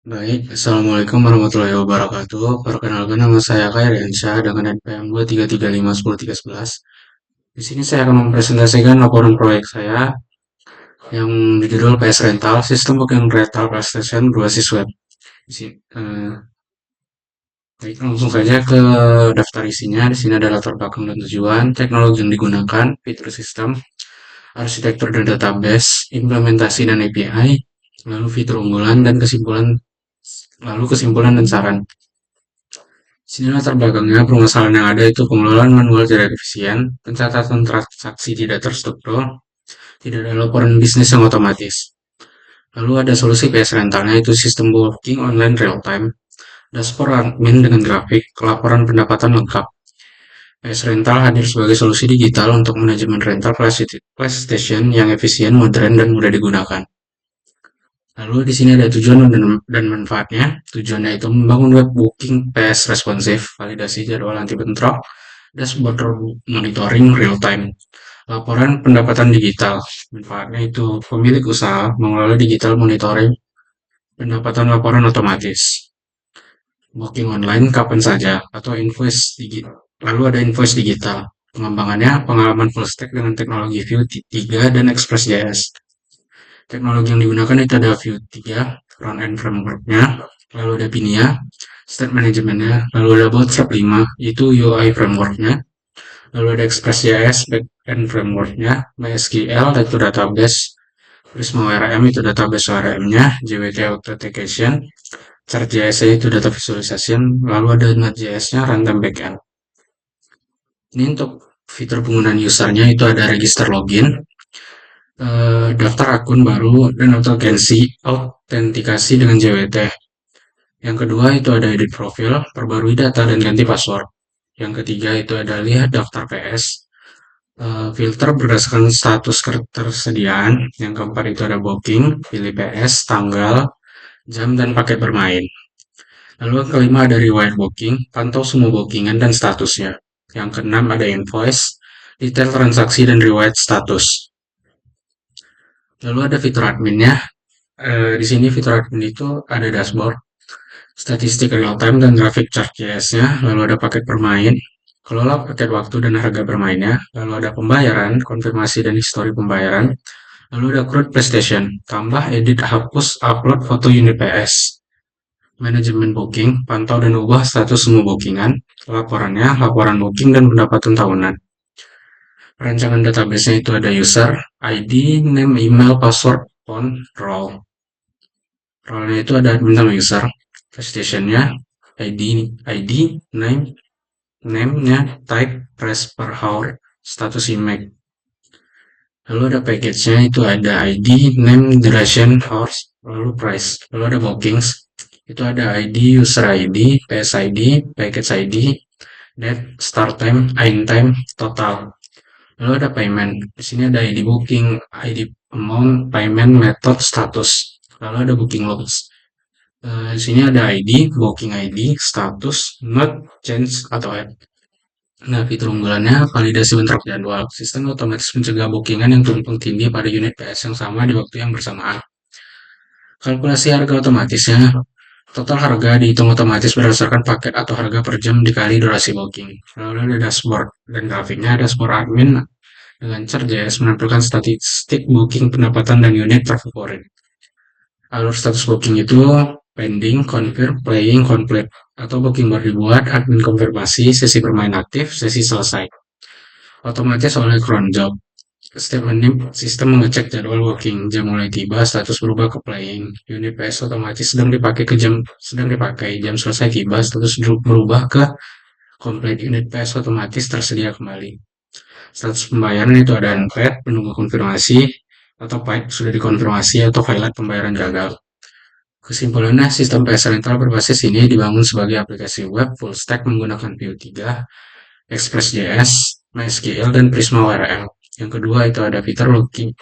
Baik, Assalamualaikum warahmatullahi wabarakatuh. Perkenalkan nama saya Khairiansyah dengan NPM 233510311. Di sini saya akan mempresentasikan laporan proyek saya yang berjudul PS Rental, Sistem Booking Rental PlayStation berbasis web. Di sini, baik, langsung saja ke daftar isinya. Di sini ada latar belakang dan tujuan, teknologi yang digunakan, fitur sistem, arsitektur dan database, implementasi dan API, lalu fitur unggulan dan kesimpulan dan saran. Sini latar belakangnya permasalahan yang ada itu pengelolaan manual tidak efisien, pencatatan transaksi tidak terstruktur, tidak ada laporan bisnis yang otomatis. Lalu ada solusi PS rentalnya itu sistem booking online real time, dashboard admin dengan grafik, laporan pendapatan lengkap. PS Rental hadir sebagai solusi digital untuk manajemen rental PlayStation yang efisien, modern, dan mudah digunakan. Lalu di sini ada tujuan dan manfaatnya. Tujuannya itu membangun web booking PS responsif, validasi jadwal anti bentrok, dashboard monitoring real time, laporan pendapatan digital. Manfaatnya itu pemilik usaha mengelola digital monitoring pendapatan laporan otomatis. Booking online kapan saja atau invoice digital. Lalu ada invoice digital. Pengembangannya pengalaman full stack dengan teknologi Vue 3 dan Express.js. Teknologi yang digunakan itu ada Vue 3, front-end framework-nya, lalu ada Pinia, state manajemennya, lalu ada Bootstrap 5, itu UI framework-nya, lalu ada Express.js, back-end framework-nya, MySQL, itu database, Prisma ORM, itu database ORM-nya, JWT Authentication, Chart.js itu data visualization, lalu ada Node.js-nya, runtime backend. Ini untuk fitur penggunaan usernya itu ada register login, daftar akun baru dan autentikasi dengan JWT. Yang kedua itu ada edit profil, perbarui data dan ganti password. Yang ketiga itu ada lihat daftar PS, filter berdasarkan status ketersediaan. Yang keempat itu ada booking, pilih PS, tanggal, jam dan paket bermain. Lalu yang kelima ada rewire booking, pantau semua bookingan dan statusnya. Yang keenam ada invoice, detail transaksi dan rewire status. Lalu ada fitur adminnya. Di sini fitur admin itu ada dashboard, statistik real time dan grafik chart JS-nya, lalu ada paket bermain, kelola paket waktu dan harga bermainnya, lalu ada pembayaran, konfirmasi dan histori pembayaran, lalu ada crowd PlayStation, tambah, edit, hapus, upload foto unit PS, manajemen booking, pantau dan ubah status semua bookingan, laporannya, laporan booking dan pendapatan tahunan. Perancangan database-nya itu ada user, ID, name, email, password, phone, role. Role-nya itu ada admin sama user, PlayStation-nya, ID, name-nya, type, price per hour, status email. Lalu ada package-nya itu ada ID, name, duration, hours, lalu price. Lalu ada bookings, itu ada ID, user ID, PS ID, package ID, date, start time, end time, total. Lalu ada payment. Di sini ada ID booking, ID amount, payment, method, status. Lalu ada booking logs. Di sini ada ID, booking ID, status, not, change, atau add. Nah, fitur unggulannya validasi bentrok jadwal. Sistem otomatis mencegah bookingan yang tumpang tindih pada unit PS yang sama di waktu yang bersamaan. Kalkulasi harga otomatisnya, total harga dihitung otomatis berdasarkan paket atau harga per jam dikali durasi booking. Lalu ada dashboard dan grafiknya, dashboard admin dengan Chart.js menampilkan statistik booking, pendapatan, dan unit terfavorit. Alur status booking itu pending, confirm, playing, complete. Atau booking baru dibuat, admin konfirmasi, sesi bermain aktif, sesi selesai. Otomatis oleh cron job. Step ini sistem mengecek jadwal booking, jam mulai tiba, status berubah ke playing. Unit PS otomatis sedang dipakai, jam selesai tiba, status berubah ke complete. Unit PS otomatis tersedia kembali. Status pembayaran itu ada unpaid, menunggu konfirmasi, atau paid sudah dikonfirmasi, atau highlight pembayaran gagal. Kesimpulannya, sistem PS Rental berbasis ini dibangun sebagai aplikasi web full stack menggunakan Vue 3, Express.js, MySQL, dan Prisma ORM. Yang kedua itu ada fitur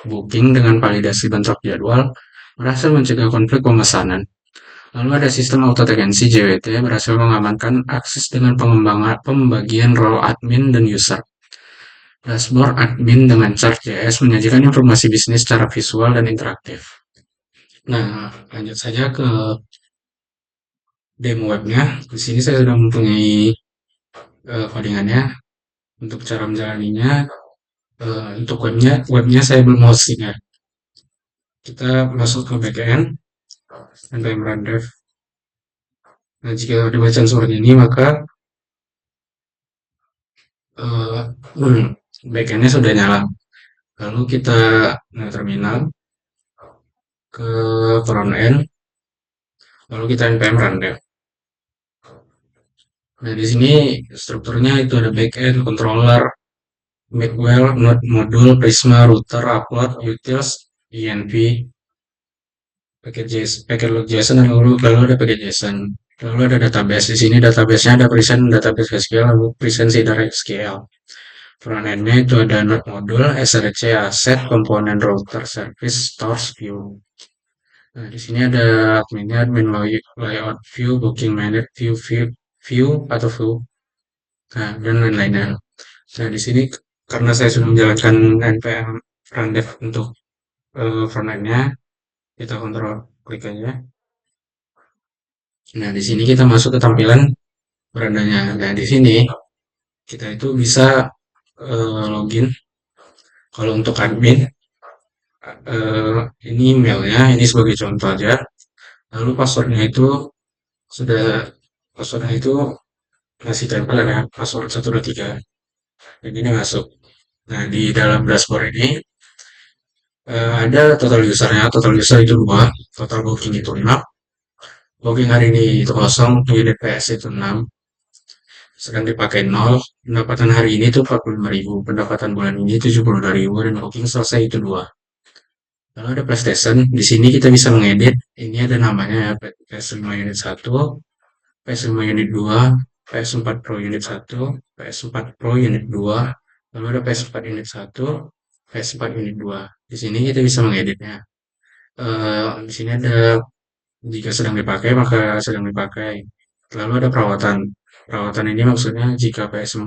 booking dengan validasi bentrok jadwal, berhasil mencegah konflik pemesanan. Lalu ada sistem auto-tekensi JWT berhasil mengamankan akses dengan pembagian role admin dan user. Dashboard admin dengan Chart.js menyajikan informasi bisnis secara visual dan interaktif. Nah, lanjut saja ke demo webnya. Di sini saya sudah mempunyai codingannya. Untuk cara menjalaninya, untuk webnya saya belum hosting ya. Kita masuk ke backend, npm run dev. Nah, jika ada bacaan seperti ini, maka eh, backendnya sudah nyala. Lalu kita terminal ke front end, lalu kita npm run dev. Nah, di sini strukturnya itu ada backend, controller, Micwell, node modul, Prisma, router, upload, utils, env, paket log JSON, lalu ada paket JSON. Lalu ada database. Di sini database-nya ada present database SQL, lalu present seeder SQL. Front end-nya itu ada node modul, src, asset, komponen, router, service, stores, view. Nah, di sini ada adminnya, admin layout, view, booking manager, view atau view, nah, dan lain-lainnya. Nah, di sini karena saya sudah menjalankan npm rundev untuk front end-nya, kita kontrol klik aja. Nah, di sini kita masuk ke tampilan berandanya. Nah, di sini kita itu bisa login. Kalau untuk admin, ini emailnya, ini sebagai contoh aja. Lalu sudah passwordnya itu masih tempel ya, password 123. Dan ini masuk. Nah, di dalam dashboard ini ada total usernya. Total user itu 2, total booking itu 6. Booking hari ini itu kosong, unit PS itu 6. Sedang dipakai 0. Pendapatan hari ini itu 45.000. Pendapatan bulan ini 72.000. Dan booking selesai itu 2. Lalu ada PlayStation. Di sini kita bisa mengedit. Ini ada namanya ya, PS5 unit 1, PS5 unit 2, PS4 Pro unit 1, PS4 Pro unit 2, lalu ada PS4 unit 1, PS4 unit 2. Di sini kita bisa mengeditnya. Di sini ada jika sedang dipakai maka sedang dipakai. Lalu ada perawatan. Perawatan ini maksudnya jika PS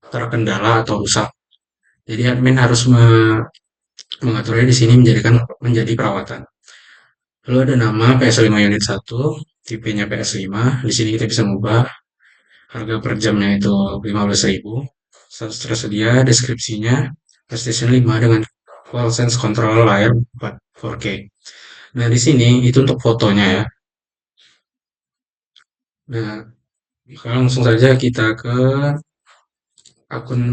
terkendala atau rusak. Jadi admin harus mengaturnya di sini menjadi perawatan. Lalu ada nama PS5 unit 1, tipenya PS5. Di sini kita bisa mengubah harga per jamnya itu 15.000. Tersedia deskripsinya PlayStation 5 dengan DualSense control layar 4K. Nah, di sini itu untuk fotonya ya. Nah, langsung saja kita ke akun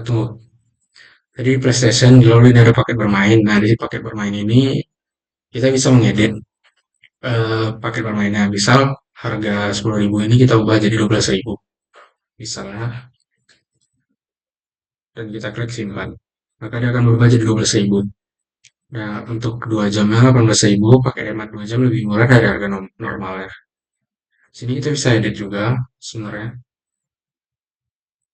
tunggu. Jadi PlayStation lalu ini ada paket bermain. Nah, di paket bermain ini kita bisa mengedit paket bermainnya. Misal harga 10.000 ini kita ubah jadi 12.000. Misalnya, dan kita klik simpan. Maka dia akan berubah jadi 12.000. Nah, untuk 2 jamnya 18.000, pakai hemat 2 jam lebih murah dari harga normal ya. Sini kita bisa edit juga sebenarnya.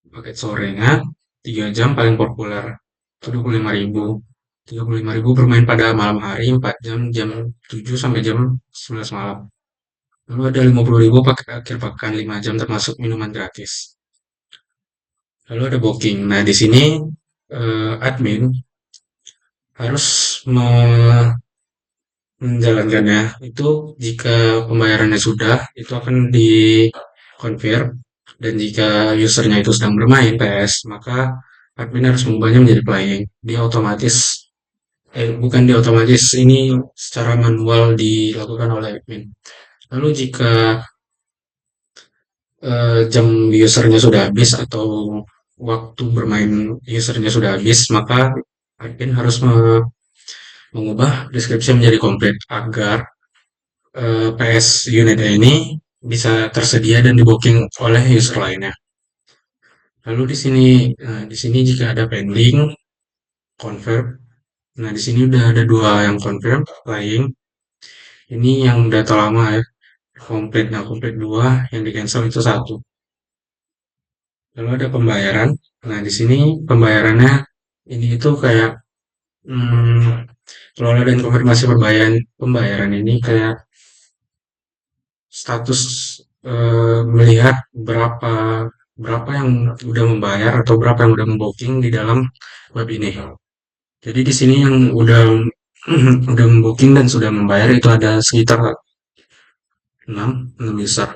Paket sorenya 3 jam paling populer. Itu 25.000. 35.000 bermain pada malam hari 4 jam, jam 7 sampai jam 11 malam. Lalu ada 50.000 pakai akhir pekan 5 jam termasuk minuman gratis. Lalu ada booking. Nah, di sini admin harus menjalankannya. Itu jika pembayarannya sudah, itu akan di-confirm. Dan jika usernya itu sedang bermain PS, maka admin harus mengubahnya menjadi playing. Dia otomatis, bukan dia otomatis, ini secara manual dilakukan oleh admin. Lalu jika jam usernya sudah habis atau waktu bermain usernya sudah habis, maka admin harus mengubah deskripsi menjadi komplit agar PS unit ini bisa tersedia dan di-booking oleh user lainnya. Lalu di sini jika ada pending, confirm. Nah, di sini udah ada 2 yang confirm, playing. Ini yang data lama ya, komplit. Nah, komplit 2, yang di cancel itu 1. Lalu ada pembayaran. Nah, di sini pembayarannya ini itu kayak kelola dan konfirmasi pembayaran ini kayak status melihat berapa berapa yang udah membayar atau berapa yang udah membooking di dalam web ini. Jadi di sini yang udah udah membooking dan sudah membayar itu ada sekitar 6 user.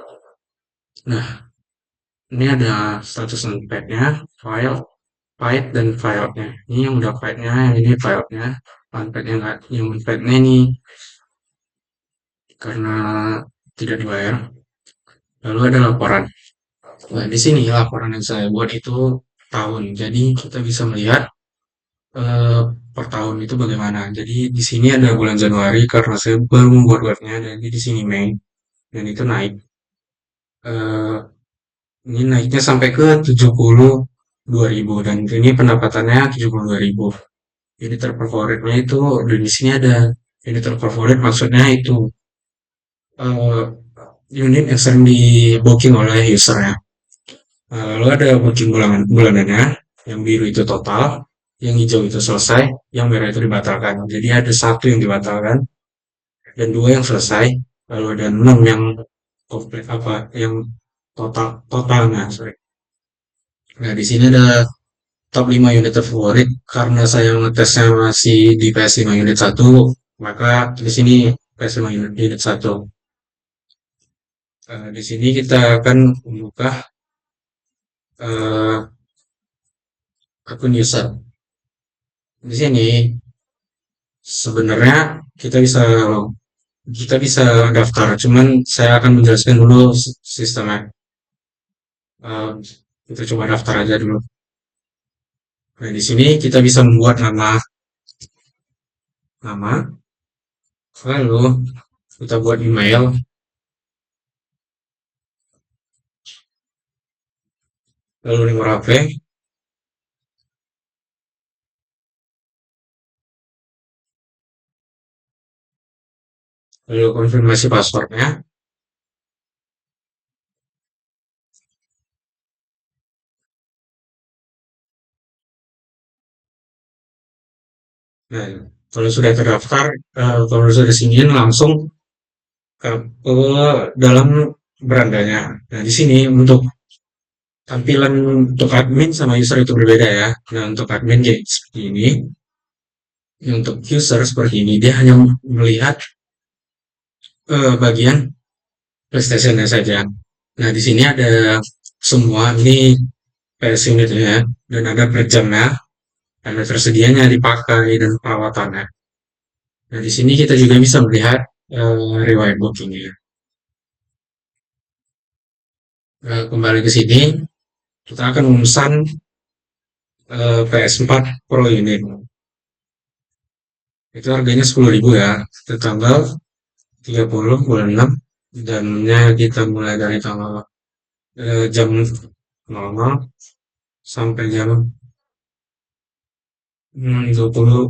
Nah, ini ada status unpaid-nya, file, paid, dan filenya. Ini yang udah paid-nya, yang ini filenya. Unpaid-nya nggak, yang unpaid-nya ini karena tidak dibayar. Lalu ada laporan. Nah, di sini laporan yang saya buat itu tahun. Jadi kita bisa melihat eh, per tahun itu bagaimana. Jadi di sini ada bulan Januari karena saya baru membuat webnya. Jadi di sini Mei dan itu naik. Eh, ini naiknya sampai ke 72.000 dan ini pendapatannya 72.000. Jadi terfavoritnya itu dan di sini ada ini terfavorit maksudnya itu eh, unit yang sering di booking oleh user ya. Lalu ada booking bulanannya, yang biru itu total, yang hijau itu selesai, yang merah itu dibatalkan. Jadi ada satu yang dibatalkan dan dua yang selesai, lalu ada 6 yang komplit apa yang totalnya, sorry. Nah, di sini ada top 5 unit terfavorit karena saya ngetesnya masih di PS5 unit satu, maka di sini PS5 unit 1. Di sini kita akan membuka eh, akun user. Di sini sebenarnya kita bisa daftar, cuman saya akan menjelaskan dulu sistemnya. Eh, kita coba daftar aja dulu. Nah, di sini kita bisa membuat nama, lalu kita buat email, lalu nomor HP, lalu konfirmasi passwordnya. Nah, kalau sudah terdaftar, kalau sudah sign langsung ke dalam berandanya. Nah, di sini untuk tampilan untuk admin sama user itu berbeda ya. Nah, untuk admin kayak seperti ini, untuk user seperti ini, dia hanya melihat bagian PlayStation-nya saja. Nah, di sini ada semua ini PS unit-nya dan ada per jamnya, ada tersedianya dipakai dan perawatannya. Nah, di sini kita juga bisa melihat riwayat bookingnya. Kembali ke sini, kita akan memesan PS4 Pro ini. Itu harganya 10.000 ya. Itu tanggal 30 bulan 6 jamnya kita mulai dari tanggal jam 00 sampai jam 20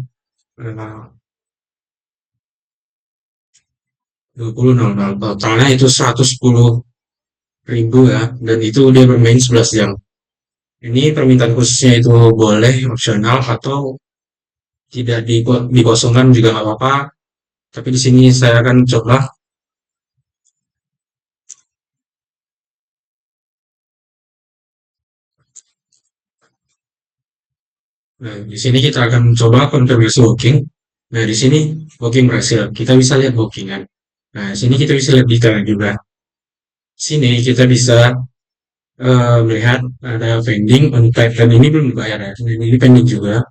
eh, 20.00. Totalnya itu 110.000 ya, dan itu dia bermain 11 jam. Ini permintaan khususnya itu boleh opsional atau tidak dikosongkan juga nggak apa-apa. Tapi di sini saya akan coba. Nah, di sini kita akan coba konfirmasi booking. Nah, di sini booking berhasil. Kita bisa lihat bookingan. Nah, di sini kita bisa lihat detailnya juga. Sini kita bisa melihat ada pending, unpaid, dan ini belum dibayar ya. Ini pending juga.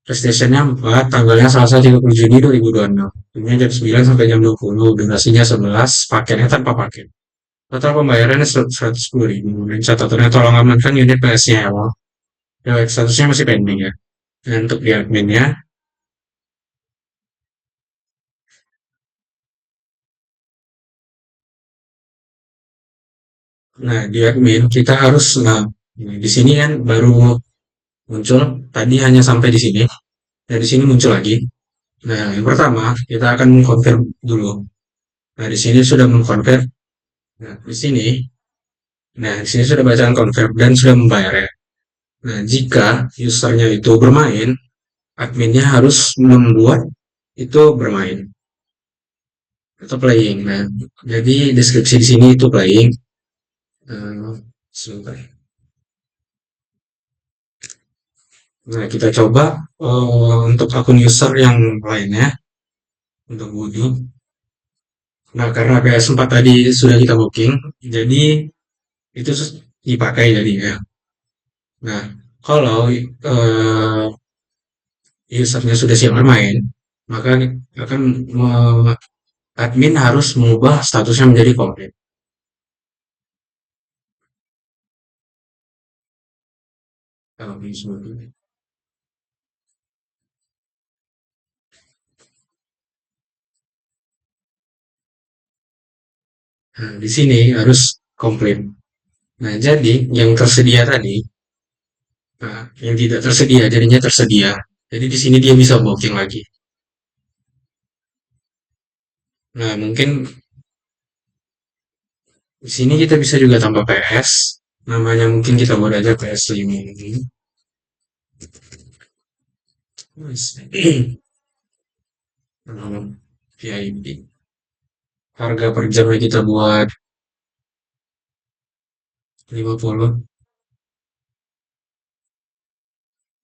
PlayStation-nya 4, tanggalnya Selasa 30 Juni 2026. Ini jam 9 sampai jam 20, durasinya 11, paketnya tanpa paket. Total pembayarannya 110.000. Dan catatannya tolong amankan unit PS-nya ya, Wal. Ya, statusnya masih pending ya. Dan untuk di adminnya, nah di admin kita harus, nah di sini kan baru muncul, tadi hanya sampai di sini, dan di sini muncul lagi. Nah, yang pertama kita akan mengkonfirm dulu. Nah, di sini sudah mengkonfirm. Nah, di sini, nah di sini sudah bacaan confirm dan sudah membayar ya. Nah, jika usernya itu bermain, adminnya harus membuat itu bermain atau playing. Nah, jadi deskripsi di sini itu playing. Sebentar. Nah, kita coba untuk akun user yang lainnya untuk Budi. Nah, karena PS4 tadi sudah kita booking, jadi itu dipakai jadi ya. Nah, kalau usernya sudah siap bermain, maka akan admin harus mengubah statusnya menjadi komplit. Kalau seperti Nah, di sini harus komplit. Nah, jadi yang tersedia tadi, nah, yang tidak tersedia jadinya tersedia. Jadi di sini dia bisa booking lagi. Nah, mungkin di sini kita bisa juga tambah PS. Namanya mungkin kita buat aja PS5 ini. VIP. Harga per jamnya kita buat 50.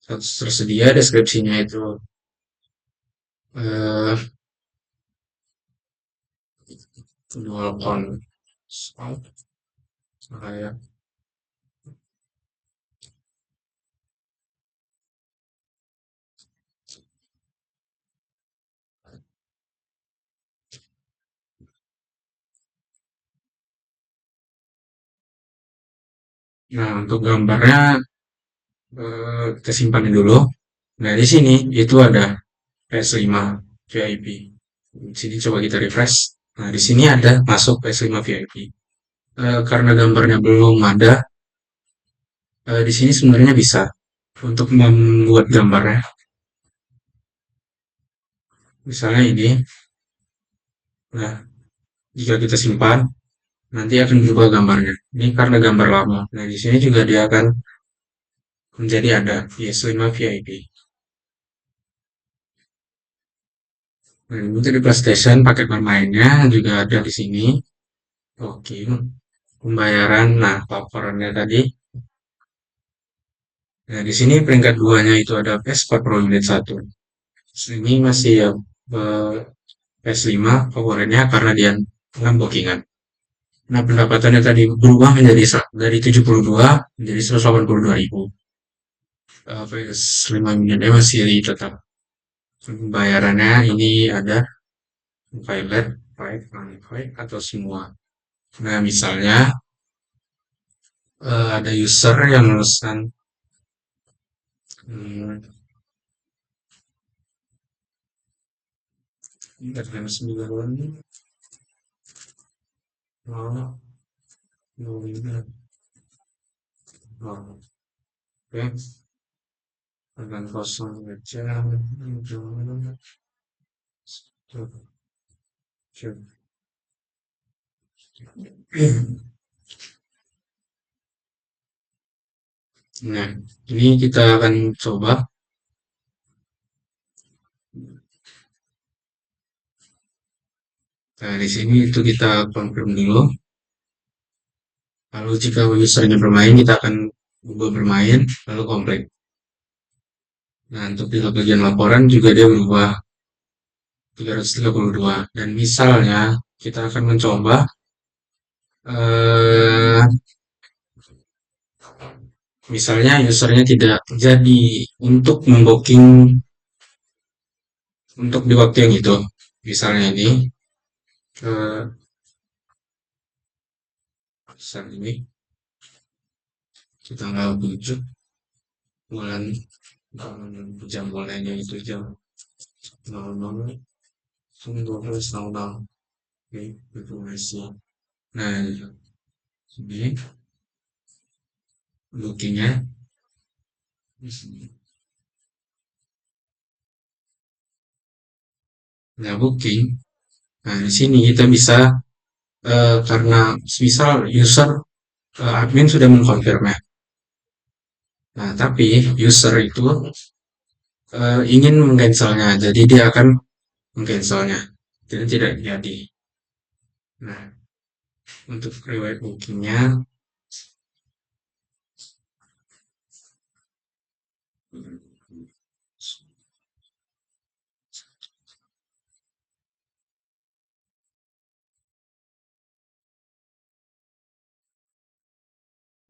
Tersedia deskripsinya itu eh dual con. Kayak nah, untuk gambarnya kita simpan dulu. Nah, di sini itu ada PS5 VIP. Di sini coba kita refresh. Nah, di sini ada masuk PS5 VIP. Karena gambarnya belum ada, di sini sebenarnya bisa untuk membuat gambarnya. Misalnya ini. Nah, jika kita simpan, nanti akan berubah gambarnya. Ini karena gambar lama. Nah, di sini juga dia akan menjadi ada PS5 VIP. Nah, untuk di PlayStation paket bermainnya juga ada di sini. Oke, pembayaran. Nah, laporannya tadi. Nah, di sini peringkat duanya itu ada PS4 Pro Unit 1. Ini masih ya PS5 favoritnya karena dia 6 bookingan. Nah, pendapatannya tadi berubah menjadi dari 72 menjadi 182.000. PS5 unitnya masih tetap pembayarannya ini ada pilot, five, non-five, atau semua. Nah, misalnya ada user yang memesan hmm, dengan 9 oh, oh, oh, oke, dengan kosong aja. Nah, ini kita akan coba. Nah, di sini itu kita confirm dulu. Lalu jika usernya bermain, kita akan ubah bermain, lalu komplit. Nah, untuk di bagian laporan juga dia berubah 332. Dan misalnya kita akan mencoba eh misalnya usernya tidak jadi untuk membooking untuk di waktu yang itu. Misalnya ini eh misal ini kita tanggal 7 bulan jam mulainya itu jam 00 12.00. Oke, informasi. Nah, ini bookingnya. Nah, booking. Nah, di sini kita bisa karena misal user admin sudah mengkonfirmasi. Nah, tapi user itu ingin mengcancelnya, jadi dia akan mengcancelnya. Jadi tidak jadi. Nah, untuk riwayat bookingnya,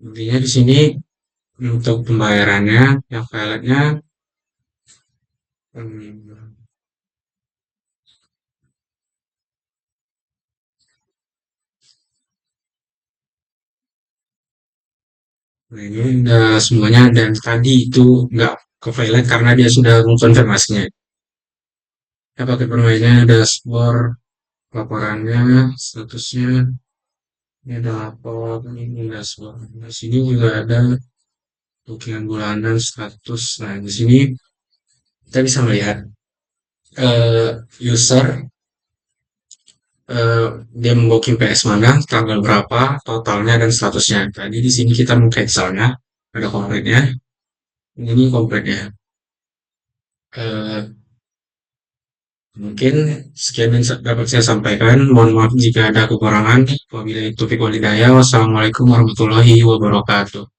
Intinya di sini untuk pembayarannya, yang pilotnya, hmm, nah ini udah semuanya dan tadi itu nggak ke pilot karena dia sudah mengkonfirmasinya. Ya pakai permainnya dashboard, laporannya, statusnya, ini ada lapor, ini dashboard. Di sini juga ada bookingan bulanan, status. Nah, di sini kita bisa melihat user eh, dia membooking PS mana, tanggal berapa, totalnya dan statusnya. Tadi di sini kita mengcancelnya, ada kompletnya. Ini kompletnya. Eh, Mungkin sekian yang dapat saya sampaikan. Mohon maaf jika ada kekurangan. Wabillahi taufiq walhidayah. Wassalamualaikum warahmatullahi wabarakatuh.